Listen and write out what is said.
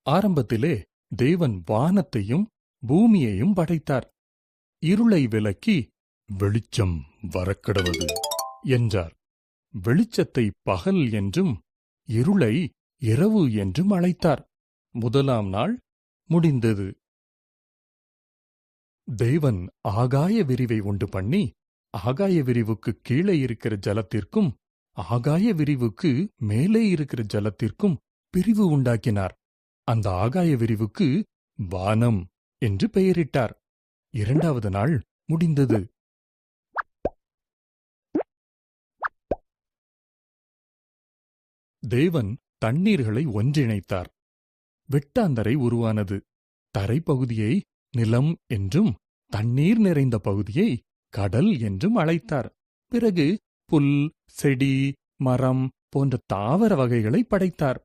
ஆரம்பத்திலே தேவன் வானத்தையும் பூமியையும் படைத்தார். இருளை விலக்கி வெளிச்சம் வரக்கடவது என்றார். வெளிச்சத்தை பகல் என்றும் இருளை இரவு என்றும் அழைத்தார். முதலாம் நாள் முடிந்தது. தேவன் ஆகாய விரிவை உண்டு பண்ணி, ஆகாய விரிவுக்குக் கீழே இருக்கிற ஜலத்திற்கும் ஆகாய விரிவுக்கு மேலே இருக்கிற ஜலத்திற்கும் பிரிவு உண்டாக்கினார். அந்த ஆகாய விரிவுக்கு வானம் என்று பெயரிட்டார். இரண்டாவது நாள் முடிந்தது. தேவன் தண்ணீர்களை ஒன்றிணைத்தார். வெட்டாந்தரை உருவானது. தரைப்பகுதியை நிலம் என்றும் தண்ணீர் நிறைந்த பகுதியை கடல் என்றும் அழைத்தார். பிறகு புல், செடி, மரம் போன்ற தாவர வகைகளை படைத்தார்.